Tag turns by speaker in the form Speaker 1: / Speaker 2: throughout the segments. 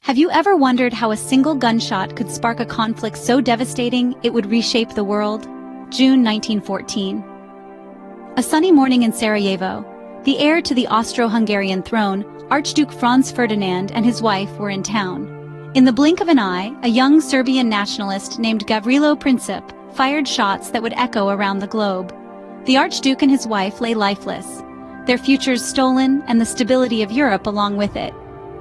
Speaker 1: Have you ever wondered how a single gunshot could spark a conflict so devastating it would reshape the world? June 1914. A sunny morning in Sarajevo, the heir to the Austro-Hungarian throne, Archduke Franz Ferdinand and his wife were in town. In the blink of an eye, a young Serbian nationalist named Gavrilo Princip fired shots that would echo around the globe. The Archduke and his wife lay lifeless, their futures stolen and the stability of Europe along with it.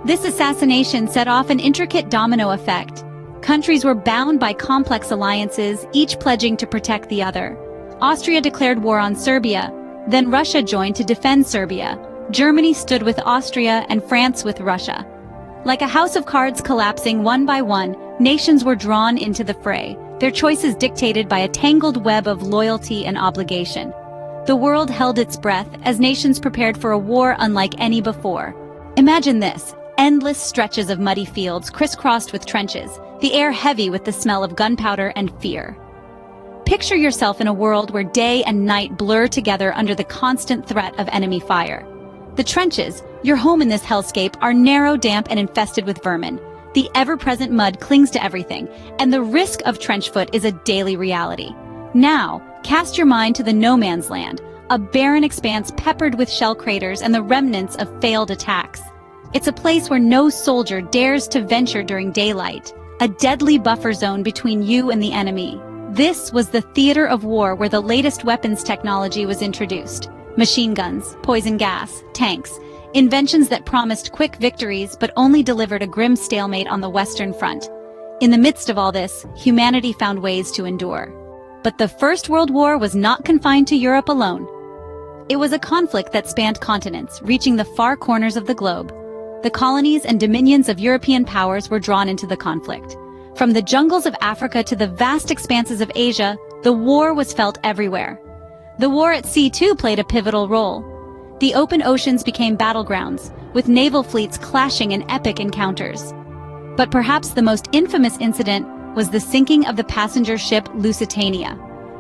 Speaker 1: This assassination set off an intricate domino effect. Countries were bound by complex alliances, each pledging to protect the other. Austria declared war on Serbia, then Russia joined to defend Serbia. Germany stood with Austria and France with Russia. Like a house of cards collapsing one by one, nations were drawn into the fray, their choices dictated by a tangled web of loyalty and obligation. The world held its breath as nations prepared for a war unlike any before. Imagine this. Endless stretches of muddy fields crisscrossed with trenches, the air heavy with the smell of gunpowder and fear. Picture yourself in a world where day and night blur together under the constant threat of enemy fire. The trenches, your home in this hellscape, are narrow, damp, and infested with vermin. The ever-present mud clings to everything, and the risk of trench foot is a daily reality. Now, cast your mind to the no-man's land, a barren expanse peppered with shell craters and the remnants of failed attacks. It's a place where no soldier dares to venture during daylight, a deadly buffer zone between you and the enemy. This was the theater of war where the latest weapons technology was introduced. Machine guns, poison gas, tanks, inventions that promised quick victories but only delivered a grim stalemate on the Western Front. In the midst of all this, humanity found ways to endure. But the First World War was not confined to Europe alone. It was a conflict that spanned continents, reaching the far corners of the globe. The colonies and dominions of European powers were drawn into the conflict. From the jungles of Africa to the vast expanses of Asia, the war was felt everywhere. The war at sea, too, played a pivotal role. The open oceans became battlegrounds, with naval fleets clashing in epic encounters. But perhaps the most infamous incident was the sinking of the passenger ship Lusitania.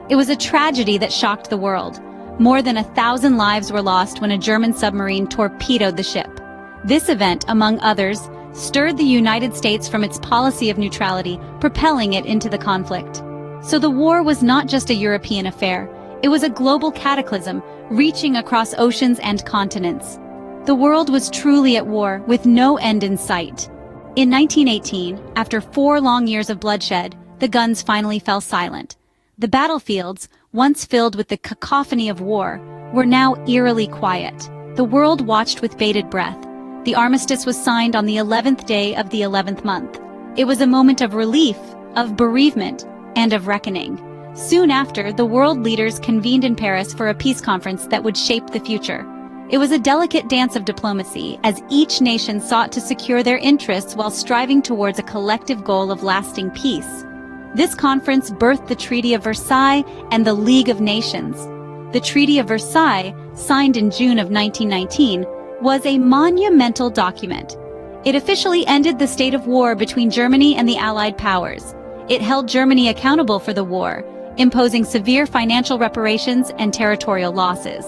Speaker 1: It was a tragedy that shocked the world. More than 1,000 lives were lost when a German submarine torpedoed the ship. This event, among others, stirred the United States from its policy of neutrality, propelling it into the conflict. So the war was not just a European affair. It was a global cataclysm, reaching across oceans and continents. The world was truly at war, with no end in sight. In 1918, after 4 long years of bloodshed, the guns finally fell silent. The battlefields, once filled with the cacophony of war, were now eerily quiet. The world watched with bated breath. The armistice was signed on the 11th day of the 11th month. It was a moment of relief, of bereavement, and of reckoning. Soon after, the world leaders convened in Paris for a peace conference that would shape the future. It was a delicate dance of diplomacy, as each nation sought to secure their interests while striving towards a collective goal of lasting peace. This conference birthed the Treaty of Versailles and the League of Nations. The Treaty of Versailles, signed in June of 1919, was a monumental document. It officially ended the state of war between Germany and the Allied powers. It held Germany accountable for the war, imposing severe financial reparations and territorial losses.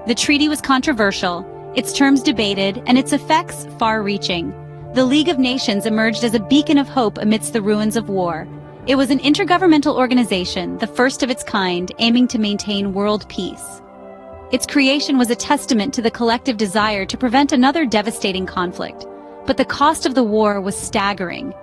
Speaker 1: The treaty was controversial, its terms debated, and its effects far-reaching. The League of Nations emerged as a beacon of hope amidst the ruins of war. It was an intergovernmental organization, the first of its kind, aiming to maintain world peace. Its creation was a testament to the collective desire to prevent another devastating conflict. But the cost of the war was staggering.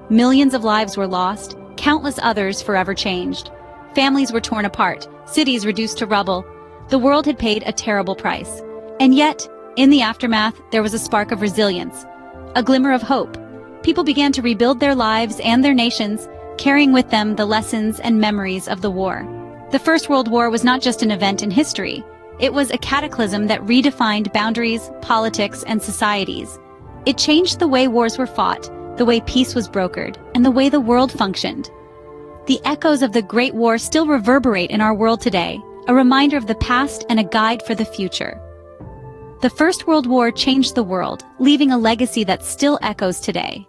Speaker 1: Millions of lives were lost, countless others forever changed. Families were torn apart, cities reduced to rubble. The world had paid a terrible price. And yet, in the aftermath, there was a spark of resilience, a glimmer of hope. People began to rebuild their lives and their nations, carrying with them the lessons and memories of the war. The First World War was not just an event in history. It was a cataclysm that redefined boundaries, politics, and societies. It changed the way wars were fought, the way peace was brokered, and the way the world functioned. The echoes of the Great War still reverberate in our world today, a reminder of the past and a guide for the future. The First World War changed the world, leaving a legacy that still echoes today.